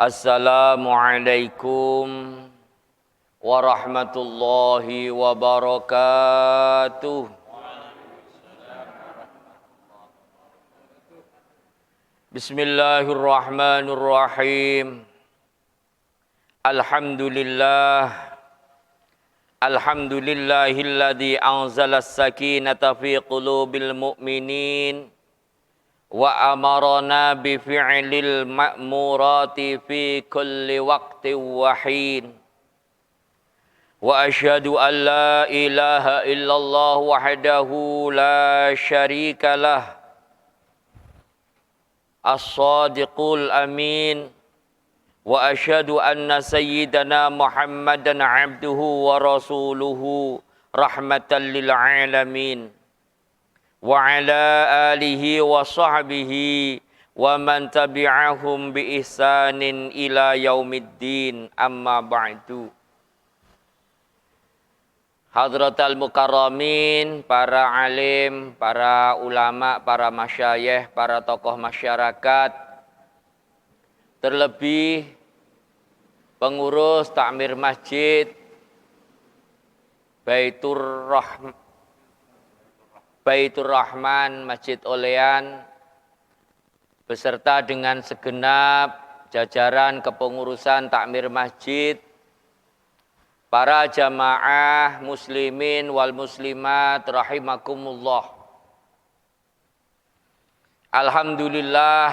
Assalamualaikum warahmatullahi wabarakatuh. Bismillahirrahmanirrahim. Alhamdulillahilladzi anzala as-sakinata fi qulubil mu'minin wa amarana bi fi'lil ma'murati fi kulli waqtin wa hin. Wa asyhadu an la ilaha illallah wahdahu la syarika lah, as-sadiqul amin. Wa asyhadu anna sayyidana Muhammadan abduhu wa rasuluhu rahmatan lil alamin. Wa ala alihi wa sahbihi wa man tabi'ahum bi ihsanin ila yaumiddin, amma ba'du. Hadratal mukarramin, para alim, para ulama, para masyayikh, para tokoh masyarakat, terlebih pengurus takmir masjid Baitur Rahman Masjid Olean beserta dengan segenap jajaran kepengurusan takmir masjid, para jamaah muslimin wal muslimat rahimakumullah. Alhamdulillah,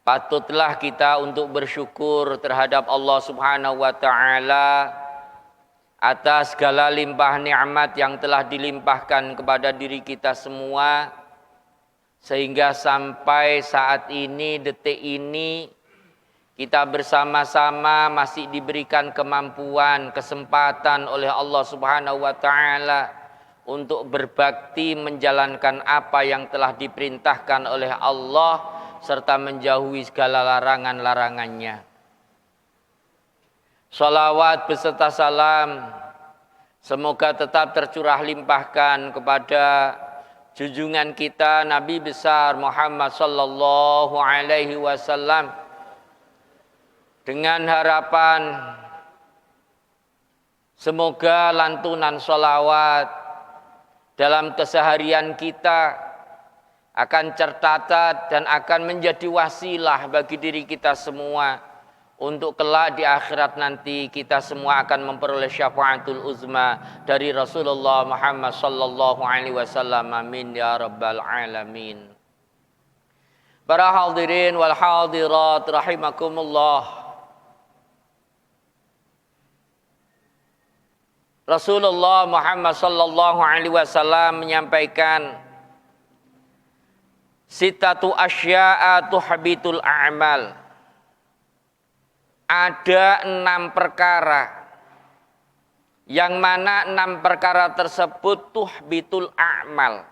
patutlah kita untuk bersyukur terhadap Allah Subhanahu wa taala atas segala limpah nikmat yang telah dilimpahkan kepada diri kita semua, sehingga sampai saat ini, detik ini, kita bersama-sama masih diberikan kemampuan, kesempatan oleh Allah Subhanahu wa taala untuk berbakti menjalankan apa yang telah diperintahkan oleh Allah serta menjauhi segala larangan-larangannya. Salawat beserta salam semoga tetap tercurah limpahkan kepada junjungan kita Nabi besar Muhammad sallallahu alaihi wasallam, dengan harapan semoga lantunan salawat dalam keseharian kita akan tercatat dan akan menjadi wasilah bagi diri kita semua untuk kelak di akhirat nanti kita semua akan memperoleh syafaatul uzma dari Rasulullah Muhammad sallallahu alaihi wasallam. Amin ya rabbal alamin. Para hadirin wal hadirat rahimakumullah. Rasulullah Muhammad sallallahu alaihi wasallam menyampaikan, sitatu asya'a tuhbitul a'mal. Ada 6 perkara, yang mana 6 perkara tersebut tuhbitul a'mal,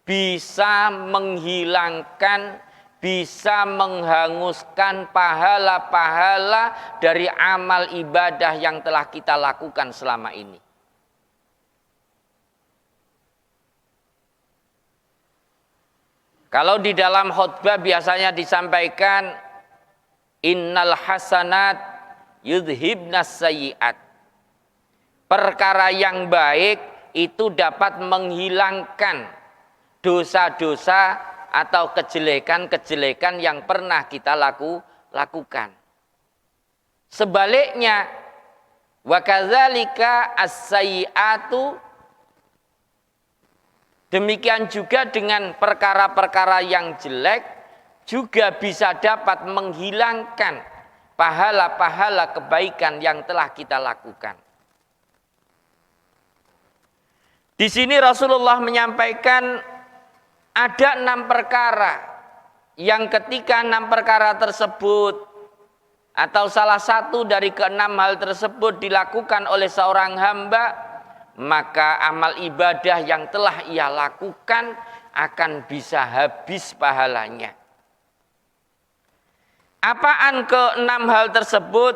bisa menghilangkan, bisa menghanguskan pahala-pahala dari amal ibadah yang telah kita lakukan selama ini. Kalau di dalam khutbah biasanya disampaikan, innal hasanat yudhibnas sayyi'at. Perkara yang baik itu dapat menghilangkan dosa-dosa atau kejelekan-kejelekan yang pernah kita lakukan. Sebaliknya, wa kadzalika as-sayyi'atu, demikian juga dengan perkara-perkara yang jelek juga bisa dapat menghilangkan pahala-pahala kebaikan yang telah kita lakukan. Di sini Rasulullah menyampaikan ada 6 perkara yang ketika 6 perkara tersebut atau salah satu dari ke-6 hal tersebut dilakukan oleh seorang hamba, maka amal ibadah yang telah ia lakukan akan bisa habis pahalanya. Apaan ke-6 hal tersebut?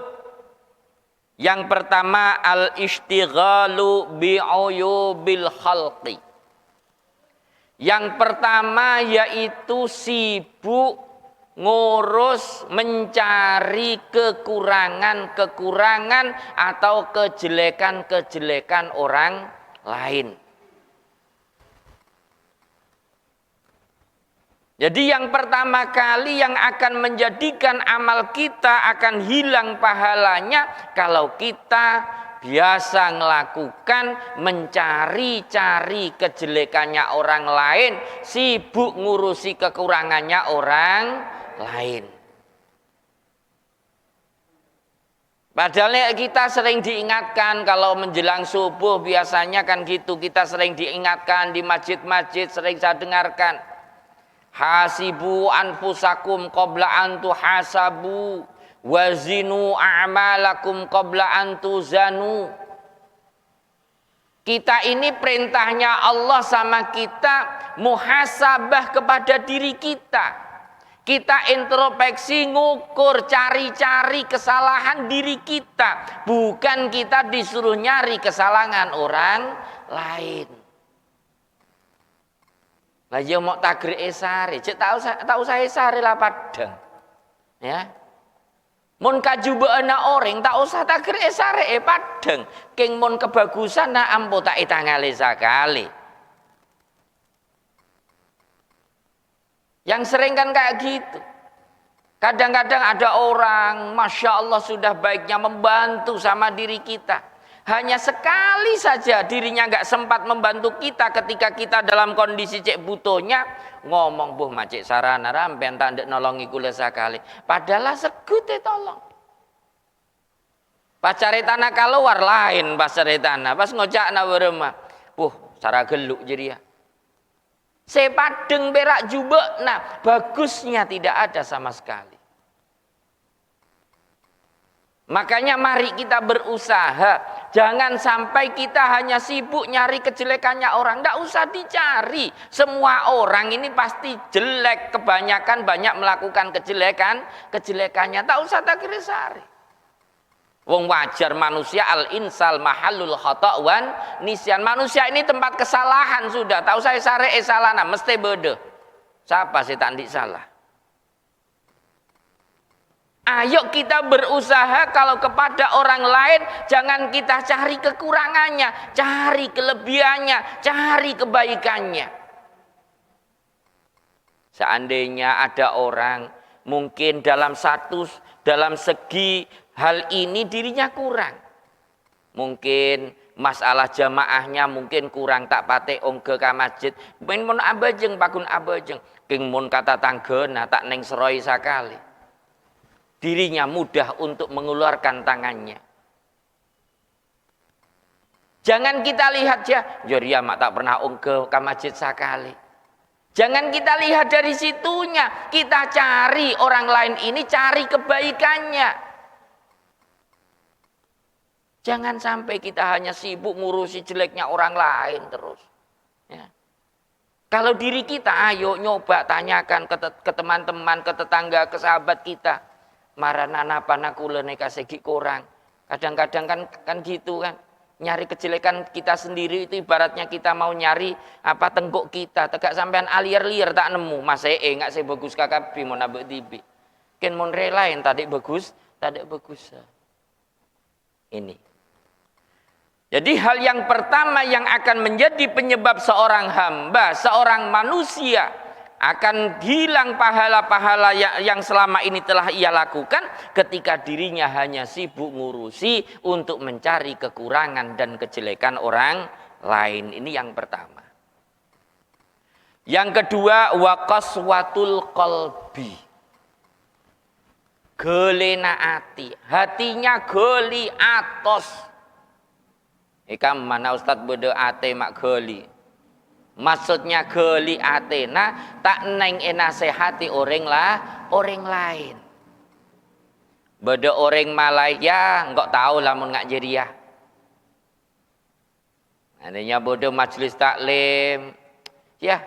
Yang pertama, al-istighalu bi'uyubil khalqi. Yang pertama yaitu sibuk ngurus mencari kekurangan-kekurangan atau kejelekan-kejelekan orang lain. Jadi yang pertama kali yang akan menjadikan amal kita akan hilang pahalanya kalau kita biasa melakukan mencari-cari kejelekannya orang lain, sibuk ngurusi kekurangannya orang lain. Padahal kita sering diingatkan kalau menjelang subuh biasanya kan gitu, kita sering diingatkan di masjid-masjid, sering saya dengarkan. Hasibu anfusakum qabla an tuhasabu wazinu a'malakum qabla an tuzanu. Kita ini perintahnya Allah sama kita muhasabah kepada diri kita. Kita introspeksi, ngukur, cari-cari kesalahan diri kita. Bukan kita disuruh nyari kesalahan orang lain. Lah yo mau tagrik esare, cek tak usah esare lah padang. Ya. Mun kajubeuna orang tak usah tagrik esare padang. King mun kebagusan na ampo tak itangale sakali. Yang sering kan kayak gitu. Kadang-kadang ada orang, Masya Allah sudah baiknya membantu sama diri kita. Hanya sekali saja dirinya nggak sempat membantu kita ketika kita dalam kondisi cek butuhnya. Ngomong, buh macek sarana rampen tak ndek nolongi kula sakali. Padahal segute tolong. Pacare tanah keluar lain pacare tanah. Pas ngocakna berema. Buh, cara geluk jadi ya. Sepadeng berak jubek, nah bagusnya tidak ada sama sekali. Makanya mari kita berusaha, jangan sampai kita hanya sibuk nyari kejelekannya orang, tidak usah dicari. Semua orang ini pasti jelek, kebanyakan banyak melakukan kejelekannya, tak usah takrisari. Wong wajar manusia al-insal mahallul khata' wan nisyan. Manusia ini tempat kesalahan sudah. Tahu saya sare salahna mesti bede. Siapa sih tak ndik salah? Ayo kita berusaha kalau kepada orang lain jangan kita cari kekurangannya, cari kelebihannya, cari kebaikannya. Seandainya ada orang mungkin dalam segi hal ini dirinya kurang. Mungkin masalah jamaahnya mungkin kurang tak pate ongke ka masjid. Ben mun abajeng pakun abajeng. King mun kata tanggena tak neng seroi sakali. Dirinya mudah untuk mengeluarkan tangannya. Jangan kita lihat ya, Joria mak tak pernah ongke ka masjid sakali. Jangan kita lihat dari situnya. Kita cari orang lain ini, cari kebaikannya. Jangan sampai kita hanya sibuk ngurusi jeleknya orang lain terus. Ya. Kalau diri kita, ayo nyoba tanyakan ke teman-teman, ke tetangga, ke sahabat kita. Marana panakula neka segi kurang. Kadang-kadang kan gitu kan. Nyari kejelekan kita sendiri itu ibaratnya kita mau nyari apa tenggok kita. Tegak sampean aliar-liar tak nemu. Mas nggak saya bagus kakak mau nabek tibi. Ken mon relain tadi bagus, tadi bagus. Ini. Jadi hal yang pertama yang akan menjadi penyebab seorang hamba, seorang manusia akan hilang pahala-pahala yang selama ini telah ia lakukan ketika dirinya hanya sibuk ngurusi untuk mencari kekurangan dan kejelekan orang lain. Ini yang pertama. Yang kedua, waqaswatul qalbi. Gelena ati, hatinya geli atos. Ikam mana Ustaz bede ate mak geli. Maksudnya geli atena tak neng enasehati orang lain. Beda orang Malaya enggak tahu lamun ngak jeriah. Adanya bodoh majelis taklim. Ya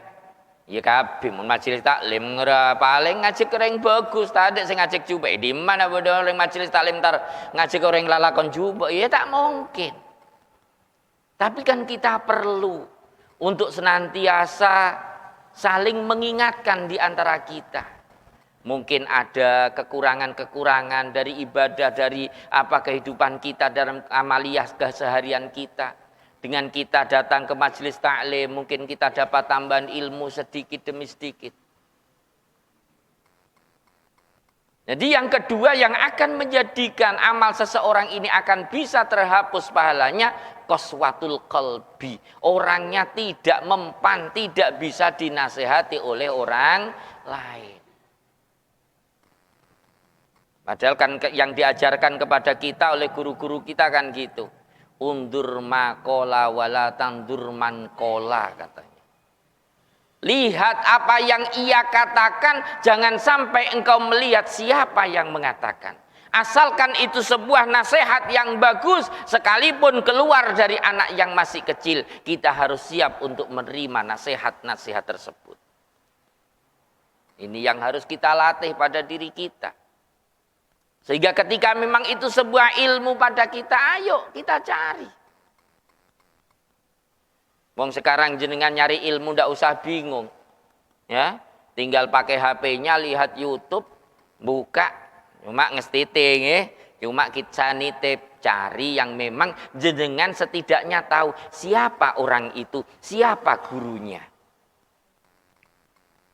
kabeh mun majelis taklim ngera paling ngajak orang bagus, tak ada sing ngajak juga. Di mana bodoh orang majelis taklim tar ngajak orang lalakon juga. Ya tak mungkin. Tapi kan kita perlu untuk senantiasa saling mengingatkan di antara kita. Mungkin ada kekurangan-kekurangan dari ibadah, dari kehidupan kita dalam amaliyah keseharian kita. Dengan kita datang ke majelis taklim, mungkin kita dapat tambahan ilmu sedikit demi sedikit. Jadi yang kedua yang akan menjadikan amal seseorang ini akan bisa terhapus pahalanya, qaswatul qalbi. Orangnya tidak mempan, tidak bisa dinasehati oleh orang lain. Padahal kan yang diajarkan kepada kita oleh guru-guru kita kan gitu. Undur makola wala tandur man kola katanya. Lihat apa yang ia katakan, jangan sampai engkau melihat siapa yang mengatakan. Asalkan itu sebuah nasihat yang bagus, sekalipun keluar dari anak yang masih kecil, kita harus siap untuk menerima nasihat-nasihat tersebut. Ini yang harus kita latih pada diri kita. Sehingga ketika memang itu sebuah ilmu pada kita, ayo kita cari. Wong sekarang jenengan nyari ilmu ndak usah bingung. Ya, tinggal pakai HP-nya, lihat YouTube, buka, cuma ngestite nggih, cuma kita nitip cari yang memang jenengan setidaknya tahu siapa orang itu, siapa gurunya.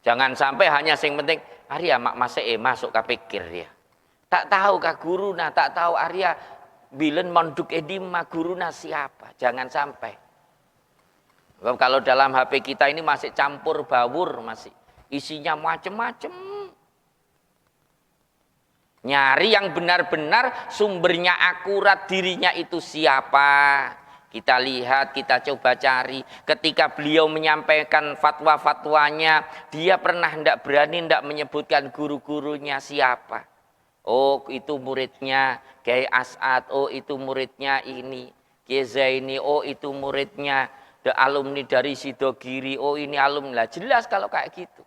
Jangan sampai hanya sing penting Arya mak masuk kapikir ya. Tak tahu kah guruna, tak tahu Arya bilen monduk edima guruna siapa. Jangan sampai. Sebab kalau dalam HP kita ini masih campur baur, masih isinya macam-macam. Nyari yang benar-benar sumbernya akurat, dirinya itu siapa. Kita lihat, kita coba cari. Ketika beliau menyampaikan fatwa-fatwanya, dia pernah tidak berani tidak menyebutkan guru-gurunya siapa. Oh itu muridnya Kiai As'ad, oh itu muridnya ini Kiai Zaini, oh itu muridnya alumni dari Sidogiri, oh ini alumni. Lah jelas kalau kayak gitu.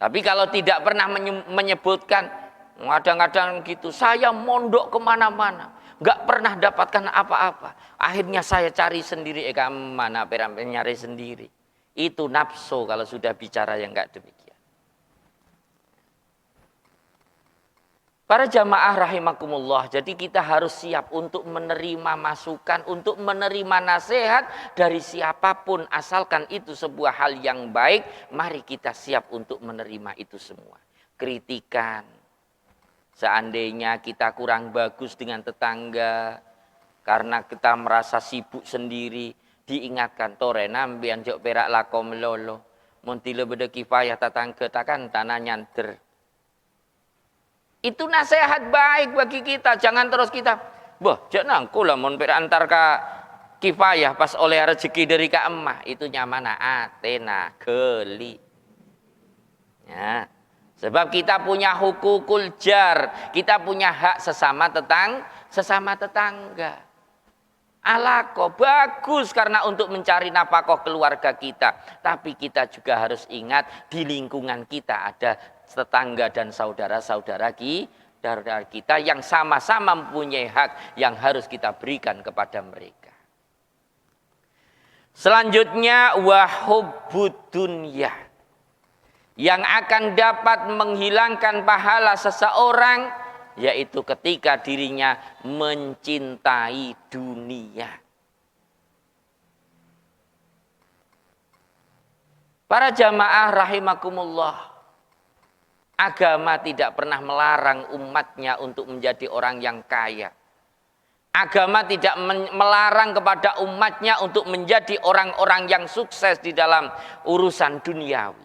Tapi kalau tidak pernah menyebutkan, kadang-kadang gitu, saya mondok kemana-mana, nggak pernah dapatkan apa-apa. Akhirnya saya cari sendiri, mana nyari sendiri. Itu nafsu kalau sudah bicara yang nggak demikian. Para jamaah rahimakumullah, jadi kita harus siap untuk menerima masukan, untuk menerima nasihat dari siapapun, asalkan itu sebuah hal yang baik, mari kita siap untuk menerima itu semua. Kritikan, seandainya kita kurang bagus dengan tetangga, karena kita merasa sibuk sendiri, diingatkan, tore nambian jok perak lakom lolo, muntile beda kifayah tetangga takkan tanah nyanter. Itu nasihat baik bagi kita. Jangan terus kita, jangan aku lah mon antar ka kifayah pas oleh rezeki dari ka emah. Itu nyamana atena geli. Ya. Sebab kita punya hukukul jar, kita punya hak sesama tetangga. Alako bagus karena untuk mencari nafkah keluarga kita. Tapi kita juga harus ingat di lingkungan kita ada tetangga dan saudara-saudara kita yang sama-sama mempunyai hak yang harus kita berikan kepada mereka. Selanjutnya wahubbud dunya, yang akan dapat menghilangkan pahala seseorang, yaitu ketika dirinya mencintai dunia. Para jamaah rahimakumullah, agama tidak pernah melarang umatnya untuk menjadi orang yang kaya. Agama tidak melarang kepada umatnya untuk menjadi orang-orang yang sukses di dalam urusan duniawi.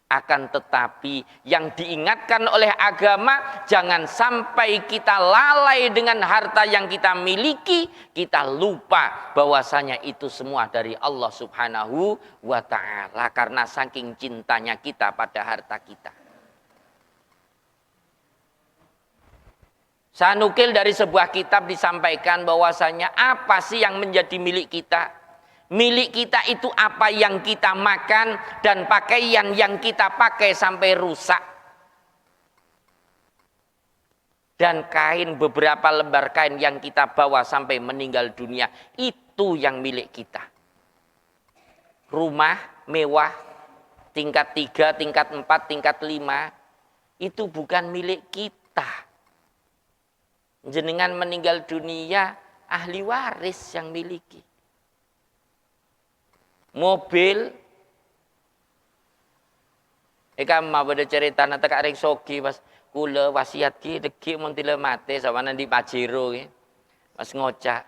Akan tetapi yang diingatkan oleh agama, jangan sampai kita lalai dengan harta yang kita miliki, kita lupa bahwasanya itu semua dari Allah Subhanahu wa ta'ala, karena saking cintanya kita pada harta kita. Saya nukil dari sebuah kitab disampaikan bahwasanya apa sih yang menjadi milik kita? Milik kita itu apa yang kita makan dan pakaian yang kita pakai sampai rusak. Dan kain, beberapa lembar kain yang kita bawa sampai meninggal dunia. Itu yang milik kita. Rumah mewah tingkat 3, tingkat 4, tingkat 5 itu bukan milik kita. Jenengan meninggal dunia, ahli waris yang miliki. Mobil, mau pada cerita nanti kak Rek Sogi pas kula wasiat ki deki mun tila mate sawana di Pajero ki. Mas ngocak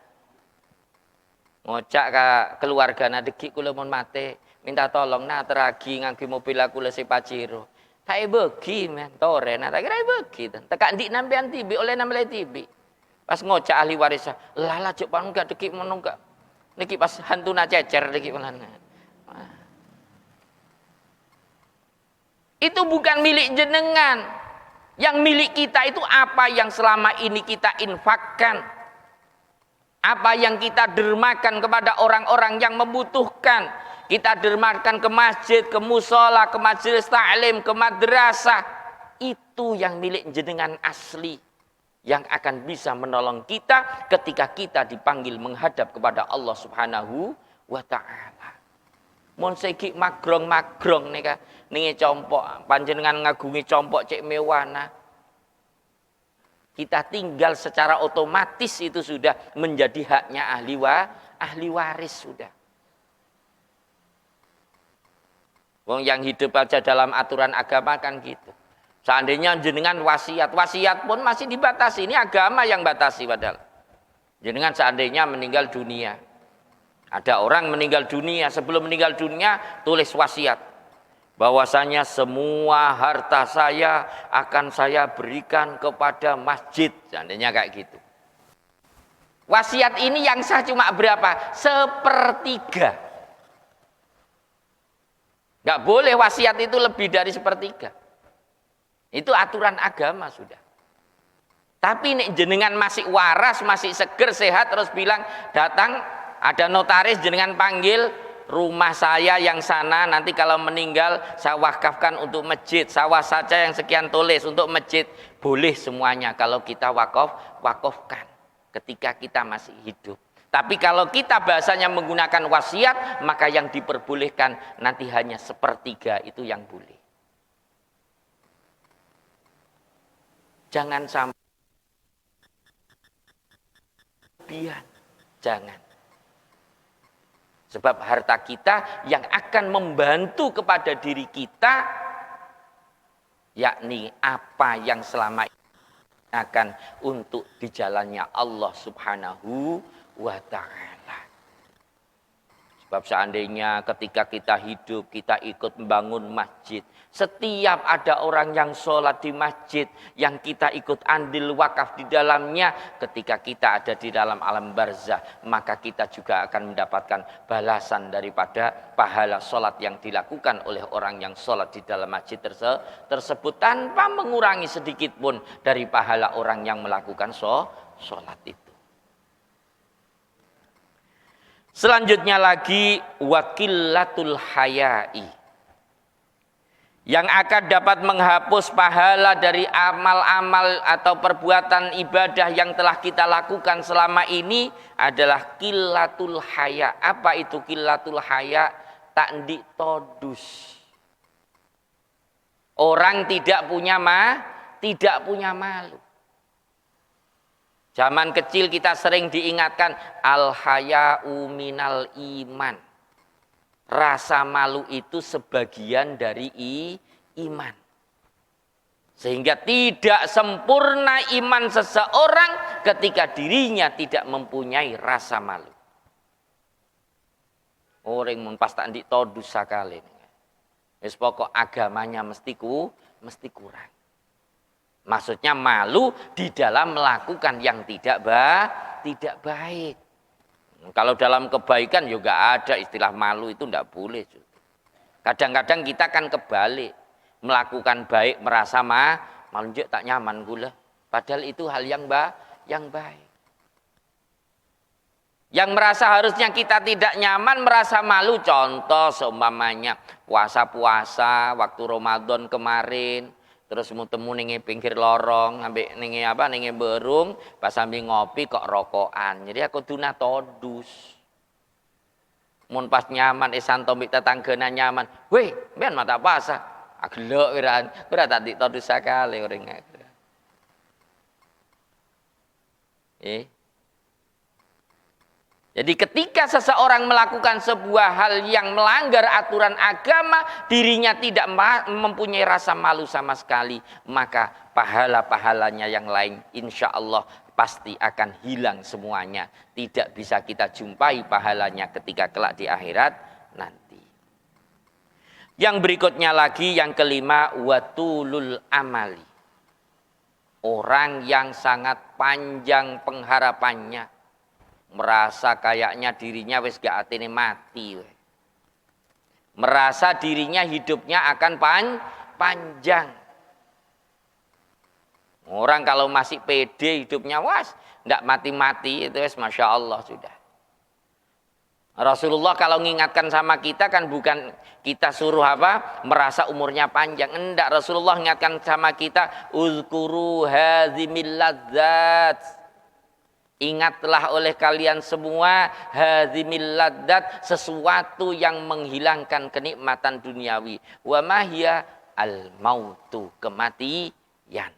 ka keluargana deki kula mun mate minta tolong teragi ngangge mobil aku le si Pajero. Tak begi men tore tak kira begi tekak ndik nambean tibi oleh namle tibi. Pas ngocak ahli waris lala cuk pan gak deki mun gak niki pas hantuna cecer deki menan. Itu bukan milik jenengan. Yang milik kita itu apa yang selama ini kita infakkan. Apa yang kita dermakan kepada orang-orang yang membutuhkan. Kita dermakan ke masjid, ke musola, ke majelis ta'lim, ke madrasah. Itu yang milik jenengan asli. Yang akan bisa menolong kita ketika kita dipanggil menghadap kepada Allah Subhanahu wa ta'ala. Mon segi magrong-magrong nika ninge compok panjenengan ngagungi compok cek mewana. Kita tinggal secara otomatis itu sudah menjadi haknya ahli waris sudah. Wong yang hidup aja dalam aturan agama kan gitu. Seandainya jenengan wasiat pun masih dibatasi. Ini agama yang batasi padahal. Jenengan seandainya meninggal dunia. Ada orang meninggal dunia, sebelum meninggal dunia tulis wasiat. Bahwasanya semua harta saya akan saya berikan kepada masjid. Seandainya kayak gitu. Wasiat ini yang sah cuma berapa? 1/3. Gak boleh wasiat itu lebih dari 1/3. Itu aturan agama sudah. Tapi nek jenengan masih waras, masih seger, sehat, terus bilang datang ada notaris jenengan panggil rumah saya yang sana nanti kalau meninggal saya wakafkan untuk masjid, sawah saja yang sekian tulis untuk masjid, boleh semuanya kalau kita wakafkan ketika kita masih hidup. Tapi kalau kita bahasanya menggunakan wasiat, maka yang diperbolehkan nanti hanya 1/3 itu yang boleh. Jangan sampai jangan. Sebab harta kita yang akan membantu kepada diri kita, yakni apa yang selama ini akan untuk di jalannya Allah Subhanahu wa ta'ala. Sebab seandainya ketika kita hidup, kita ikut membangun masjid. Setiap ada orang yang sholat di masjid, yang kita ikut andil wakaf di dalamnya, ketika kita ada di dalam alam barzah, maka kita juga akan mendapatkan balasan daripada pahala sholat yang dilakukan oleh orang yang sholat di dalam masjid tersebut, tanpa mengurangi sedikit pun dari pahala orang yang melakukan sholat itu. Selanjutnya lagi wakilatul hayai, yang akan dapat menghapus pahala dari amal-amal atau perbuatan ibadah yang telah kita lakukan selama ini adalah qillatul haya. Apa itu qillatul haya? Tak todus. Orang tidak punya malu. Zaman kecil kita sering diingatkan al-haya'u minal iman. Rasa malu itu sebagian dari iman. Sehingga tidak sempurna iman seseorang ketika dirinya tidak mempunyai rasa malu. Orang mun pas tak ndik todus sakale. Wis pokok agamanya mesti kurang. Maksudnya malu di dalam melakukan yang tidak baik. Kalau dalam kebaikan juga ada istilah malu, itu tidak boleh. Kadang-kadang kita kan kebalik. Melakukan baik merasa malu tak nyaman gula. Padahal itu hal yang baik. Yang merasa harusnya kita tidak nyaman, merasa malu. Contoh seumpamanya puasa-puasa waktu Ramadan kemarin. Terus temu ninge pinggir lorong, ambek ninge berung, pas sambil ngopi kok rokokan. Jadi aku tuna todus. Mun pas nyaman santo mbek tetanggana nyaman. Weh, ben mata pasah. Agelok ora tak dik dosa kali orang. Jadi ketika seseorang melakukan sebuah hal yang melanggar aturan agama, dirinya tidak mempunyai rasa malu sama sekali, maka pahala-pahalanya yang lain insya Allah pasti akan hilang semuanya. Tidak bisa kita jumpai pahalanya ketika kelak di akhirat nanti. Yang berikutnya lagi, yang kelima, watulul amali. Orang yang sangat panjang pengharapannya, merasa kayaknya dirinya wis gak atene mati. Merasa dirinya hidupnya akan panjang. Orang kalau masih pede hidupnya, ndak mati-mati, itu wis Masya Allah sudah. Rasulullah kalau mengingatkan sama kita kan bukan kita suruh merasa umurnya panjang. Enggak, Rasulullah mengingatkan sama kita, uzkuru hazimil ladzat. Ingatlah oleh kalian semua hazimil ladzat, sesuatu yang menghilangkan kenikmatan duniawi. Wa mahya al mautu, kematian.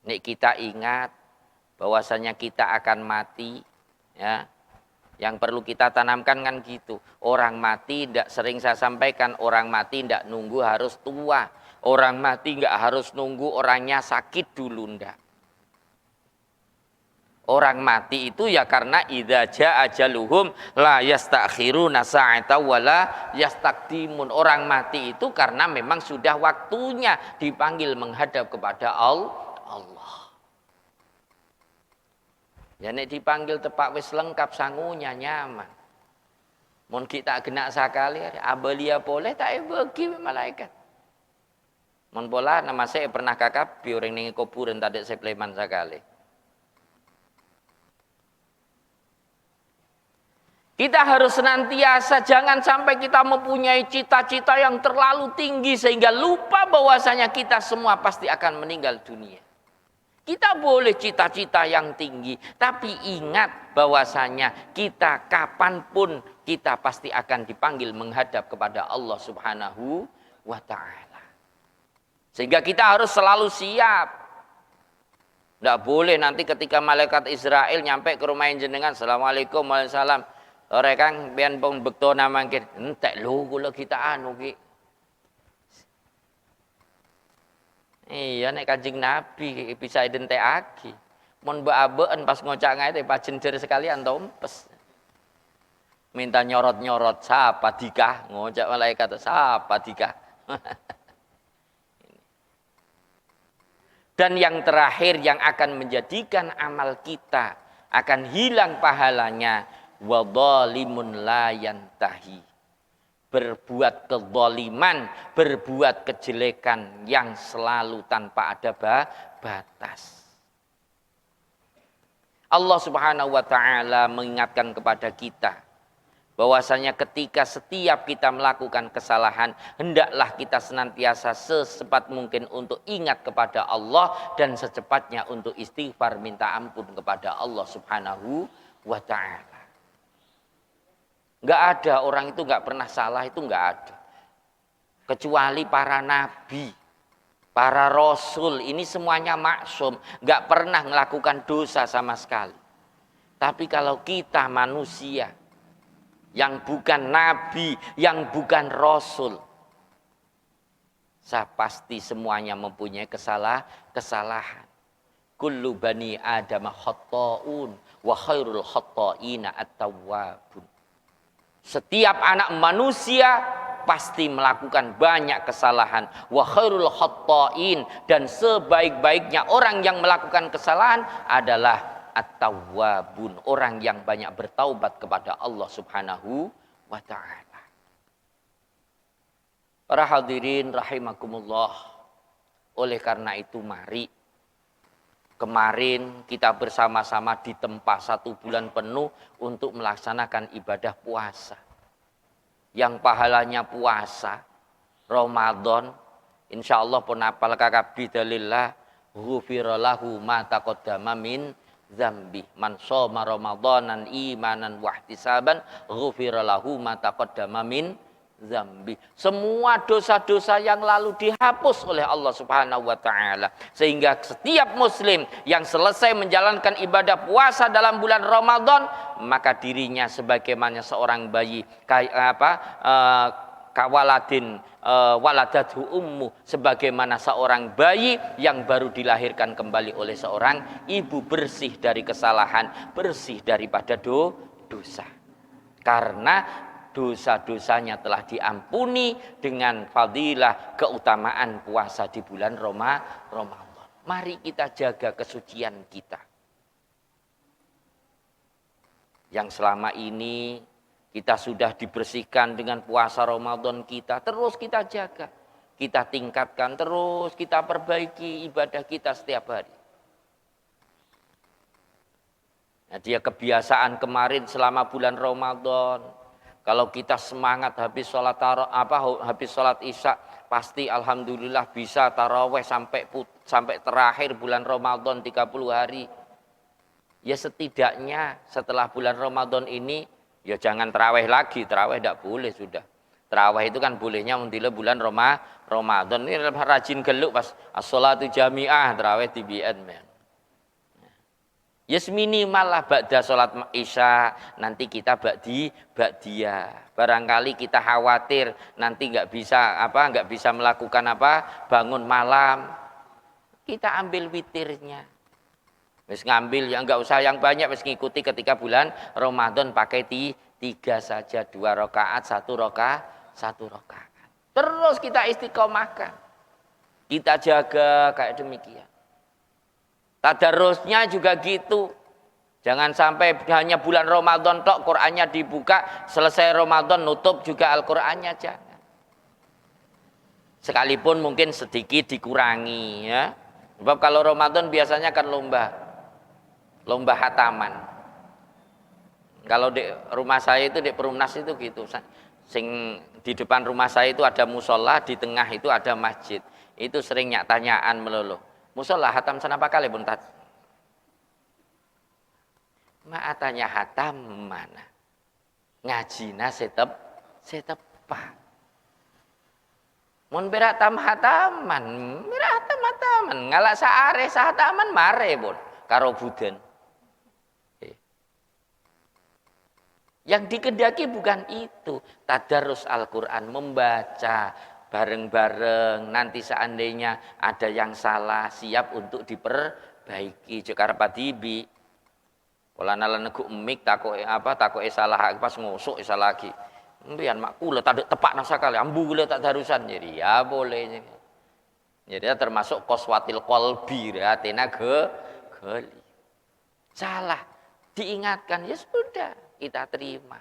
Nek kita ingat bahwasanya kita akan mati, ya, yang perlu kita tanamkan kan gitu. Orang mati tidak, sering saya sampaikan, orang mati tidak nunggu harus tua. Orang mati nggak harus nunggu orangnya sakit dulu, ndak. Orang mati itu ya karena idza jaa ajaluhum la yastakhiruna sa'ata wala yastaqdimun. Orang mati itu karena memang sudah waktunya dipanggil menghadap kepada Allah. Ya nek dipanggil tepak wis lengkap sangunya nyaman. Mun kita kena sakali abalia boleh tak bagi malaikat. Mun pola nama saya pernah kakap orang ning kuburan tadi saya pleman sakali. Kita harus senantiasa, jangan sampai kita mempunyai cita-cita yang terlalu tinggi sehingga lupa bahwasanya kita semua pasti akan meninggal dunia. Kita boleh cita-cita yang tinggi, tapi ingat bahwasanya kita kapanpun kita pasti akan dipanggil menghadap kepada Allah Subhanahu wa Ta'ala. Sehingga kita harus selalu siap. Tidak boleh nanti ketika malaikat Israel nyampe ke rumah jenengan, Assalamualaikum warahmatullahi wabarakatuh. Orang bian pun bekto nama kita, entek lu kula kita anu ki. Iya nek Kanjeng Nabi bisa identiaki. Mun mbak-abeun pas ngocak ngae teh pajenjer sekalian tompes. Minta nyorot-nyorot sapa dikah, ngocak malaikat sapa dikah. Dan yang terakhir yang akan menjadikan amal kita akan hilang pahalanya, wa dzalimun la yantahi. Berbuat kezaliman, berbuat kejelekan yang selalu tanpa ada batas. Allah Subhanahu wa Ta'ala mengingatkan kepada kita bahwasanya ketika setiap kita melakukan kesalahan, hendaklah kita senantiasa secepat mungkin untuk ingat kepada Allah dan secepatnya untuk istighfar minta ampun kepada Allah Subhanahu wa Ta'ala. Enggak ada orang itu enggak pernah salah, itu enggak ada. Kecuali para nabi, para rasul, ini semuanya maksum, enggak pernah melakukan dosa sama sekali. Tapi kalau kita manusia yang bukan nabi, yang bukan rasul, saya pasti semuanya mempunyai kesalahan. Kullu bani Adam khata'un wa khairul khata'ina at-tawwabun. Setiap anak manusia pasti melakukan banyak kesalahan. Wa khairul khata'in, dan sebaik-baiknya orang yang melakukan kesalahan adalah at-tawwabun, orang yang banyak bertaubat kepada Allah Subhanahu wa Ta'ala. Para hadirin rahimakumullah. Oleh karena itu mari, kemarin kita bersama-sama ditempa 1 bulan penuh untuk melaksanakan ibadah puasa. Yang pahalanya puasa, Ramadan, insya Allah pun apal kakak bidalillah, ghufira lahu ma taqaddama min dzambi. Man shoma ramadhanan imanan wa ihtisaban ghufira lahu ma taqaddama min dzambi. Semua dosa-dosa yang lalu dihapus oleh Allah Subhanahu wa taala. Sehingga setiap muslim yang selesai menjalankan ibadah puasa dalam bulan Ramadan, maka dirinya sebagaimana seorang bayi kawaladin waladatu ummu, sebagaimana seorang bayi yang baru dilahirkan kembali oleh seorang ibu, bersih dari kesalahan, bersih daripada dosa. Karena dosa-dosanya telah diampuni dengan fadilah keutamaan puasa di bulan Ramadan. Mari kita jaga kesucian kita. Yang selama ini kita sudah dibersihkan dengan puasa Ramadan kita, terus kita jaga. Kita tingkatkan terus, kita perbaiki ibadah kita setiap hari. Nah, dia kebiasaan kemarin selama bulan Ramadan. Kalau kita semangat habis sholat isya, pasti alhamdulillah bisa taraweh sampai terakhir bulan Ramadan 30 hari. Ya setidaknya setelah bulan Ramadan ini, ya jangan taraweh lagi, taraweh tidak boleh sudah. Taraweh itu kan bolehnya mendile bulan Ramadan. Ini rajin geluk pas as-sholatu jami'ah, taraweh di BN. Yes, minimal lah ba'da sholat isya, nanti kita ba'diyah. Barangkali kita khawatir nanti nggak bisa melakukan bangun malam. Kita ambil witirnya. Wis ngambil yang nggak usah yang banyak, wis ngikuti ketika bulan Ramadan pakai 3 saja, 2 rakaat, 1 rakaat. Terus kita istiqomahkan. Kita jaga kayak demikian. Tadarusnya juga gitu. Jangan sampai hanya bulan Ramadan tok Qur'annya dibuka, selesai Ramadan nutup juga Al-Qur'annya, jangan. Sekalipun mungkin sedikit dikurangi ya. Sebab kalau Ramadan biasanya kan lomba hataman. Kalau di rumah saya itu di Perumnas itu gitu. Sing di depan rumah saya itu ada musola, di tengah itu ada masjid. Itu sering tanyaan melulu. Musola hatam senapa kali pun tat. Maatanya hatam mana? Ngajina setepat. Mun beratam hataman, ngalak saare sahataman mare pun karo buden. Yang dikehendaki bukan itu, tadarus Al-Qur'an, membaca bareng-bareng, nanti seandainya ada yang salah siap untuk diperbaiki. Jekar padibi pola nalan nego emik takoke salah pas ngusuk salah lagi mbian mak kula tak tepak nasa kali ambu kula tak darusan, jadi ya boleh, jadi termasuk qaswatil qalbi, atena geli salah diingatkan ya sudah kita terima.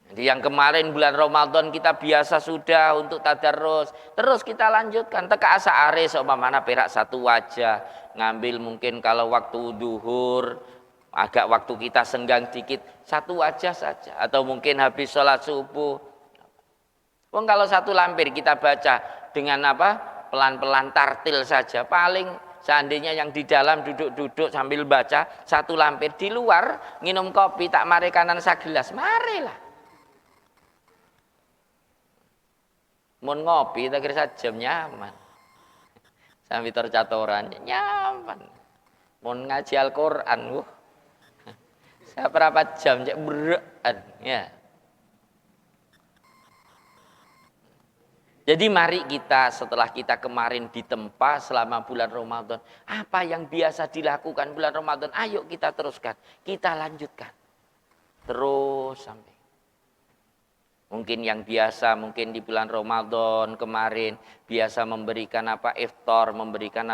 Jadi yang kemarin bulan Ramadan kita biasa sudah untuk tadarus, terus kita lanjutkan teka asaare seumpamana perak 1 wajah, ngambil mungkin kalau waktu duhur agak waktu kita senggang dikit 1 wajah saja, atau mungkin habis sholat subuh. Wong kalau 1 lampir kita baca dengan pelan-pelan tartil saja, paling seandainya yang di dalam duduk-duduk sambil baca 1 lampir, di luar nginum kopi tak mare kanan sagelas, marilah. Mun ngopi tak kira sajam nyaman. Sambil tercatoran nyaman. Mun ngaji Al-Qur'an seberapa jam cek beran ya. Jadi mari kita setelah kita kemarin ditempa selama bulan Ramadan, apa yang biasa dilakukan bulan Ramadan, ayo kita teruskan, kita lanjutkan. Terus sampai mungkin yang biasa mungkin di bulan Ramadan kemarin biasa memberikan iftar, memberikan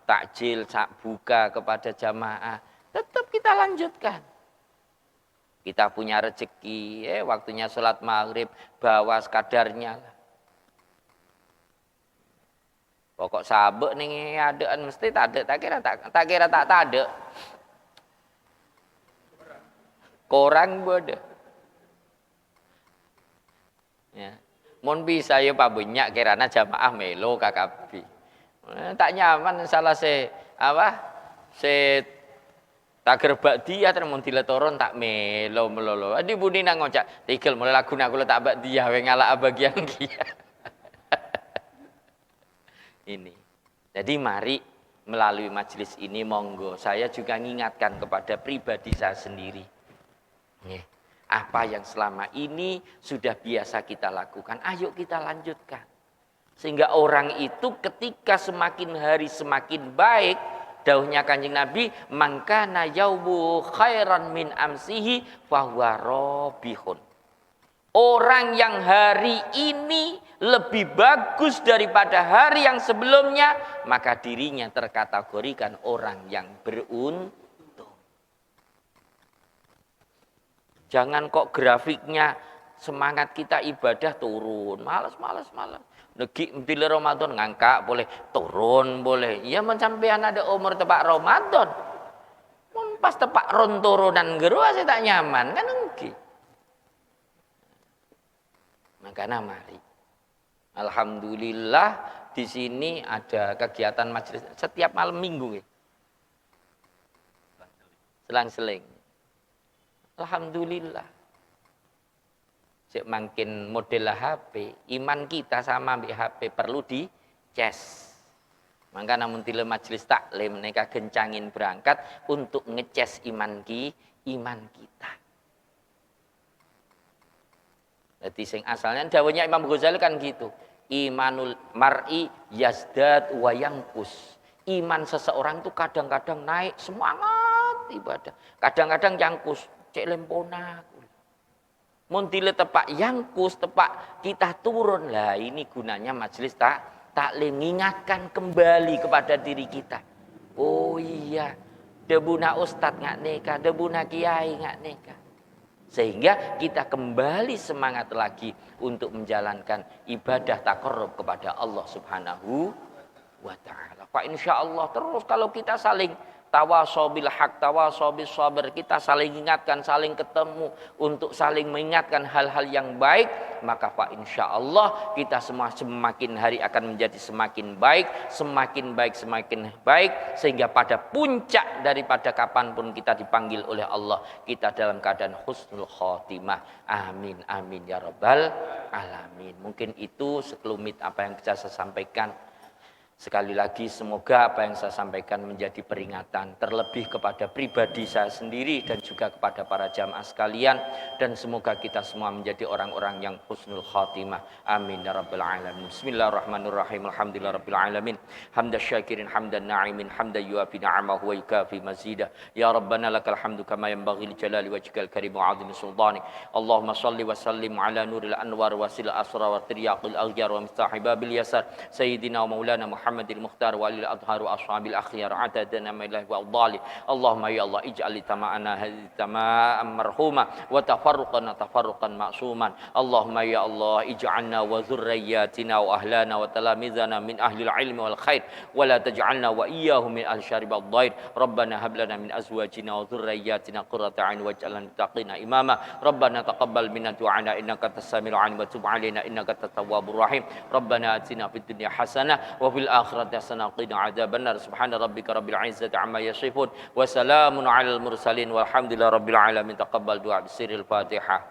takjil buka kepada jamaah, tetap kita lanjutkan. Kita punya rezeki, waktunya sholat maghrib bawa sekadarnya lah. Pokok sabek nih adaan mesti tak kira tak ada. Korang bodoh. Ya. Mun bisa ya Pak banyak kirana jamaah melo KKB. Tak nyaman salah Set tak gerbak dia terus diletoron tak melo melolo. Adi buni nang ngocak, tigel mulai lagu nak kula tak bak dia we ngalak bagian dia. Ini. Jadi mari melalui majelis ini monggo saya juga mengingatkan kepada pribadi saya sendiri. Apa yang selama ini sudah biasa kita lakukan, ayo kita lanjutkan. Sehingga orang itu ketika semakin hari semakin baik, dawuhnya Kanjeng Nabi, mangkana yaumu khairan min amsihi fahuwa robihun. Orang yang hari ini lebih bagus daripada hari yang sebelumnya, maka dirinya terkategorikan orang yang beruntung. Jangan kok grafiknya semangat kita ibadah turun, malas. Negi bila Ramadan ngangkak boleh, turun boleh. Ya sampean ada umur tepak Ramadan. Pas tepak ron turunan gerua saya tak nyaman kan nggih. Makanya mari. Alhamdulillah di sini ada kegiatan majelis setiap malam minggu. Selang-seling. Alhamdulillah. Cek makin model HP, iman kita sama ambil HP perlu dicas. Maka namun tile majelis taklim mereka gencangin berangkat untuk ngecas iman kita. Jadi sing asalnya dawuhnya Imam Ghazali kan gitu. Imanul mar'i yazdad wa yanqus. Iman seseorang itu kadang-kadang naik semangat ibadah. Kadang-kadang yanqus, cek lempona. Mun dile tepak yanqus, tepak kita turun. Lah ini gunanya majelis taklim mengingatkan kembali kepada diri kita. Oh iya, debuna ustad ngak neka, debuna kiai ngak neka. Sehingga kita kembali semangat lagi untuk menjalankan ibadah taqarrub kepada Allah Subhanahu wa taala. Fa insyaallah terus kalau kita saling tawasaw bil haq, tawasaw bis sabr, kita saling ingatkan, saling ketemu untuk saling mengingatkan hal-hal yang baik, maka fa insyaallah kita semua semakin hari akan menjadi semakin baik sehingga pada puncak daripada kapanpun kita dipanggil oleh Allah, kita dalam keadaan husnul khotimah. Amin amin ya rabbal alamin. Mungkin itu sekelumit apa yang bisa saya sampaikan. Sekali lagi semoga apa yang saya sampaikan menjadi peringatan terlebih kepada pribadi saya sendiri dan juga kepada para jamaah sekalian, dan semoga kita semua menjadi orang-orang yang husnul khatimah. Amin ya rabbal alamin. Bismillahirrahmanirrahim. Alhamdulillahirabbil alamin. Hamdan syakirin hamdan na'imin hamdan yuafi ni'amahu wa yukafi mazidah. Ya rabbana lakal hamdu kama yanbaghi li jalali wajhikal karim wa 'azimi sultanik. Allahumma shalli wa sallim ala nuril anwar wa sil asra wa tiryaqil aghyar wa miftahi babil yasar sayyidina wa maulana Muhammadil Mukhtar wa alil adhar wa ashabil akhyar adadana mailah wa adali. Allahumma ya Allah ij'al tama'ana hadhihi tama'an marhuma wa tafarruqana tafarruqan ma'suman. Allahumma ya Allah ij'alna wa dzurriyyatina wa ahlana wa talamizana min ahlil ilmi wal khair wa la taj'alna wa iyyahum min ahli syarri wad dhair. Rabbana hab lana min azwajina wa dzurriyyatina qurrata a'yun waj'alna lil muttaqina imama. Rabbana taqabbal minna du'ana innaka antas samiul 'alim wa tub 'alaina innaka antat tawwabur rahim. Rabbana atina fid dunya hasanah wa fil akhirati hasanah wa qina adzabannar. Subhana rabbika rabbil izzati amma yasifun wa salamun 'alal mursalin walhamdulillahi rabbil alamin. Taqabbal du'a bisirril Fatihah.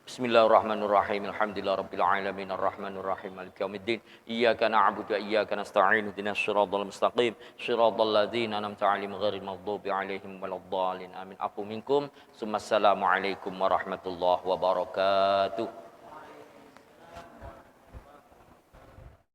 Bismillahirrahmanirrahim. Alhamdulillahi rabbil alamin arrahmanir rahim maliki yaumiddin. Iyyaka na'budu wa iyyaka nasta'in. Ihdinas siratal mustaqim. Siratal ladzina an'amta 'alaihim ghairil maghdubi 'alaihim waladdallin. Amin. Afu minkum. Assalamu alaikum warahmatullahi wabarakatuh.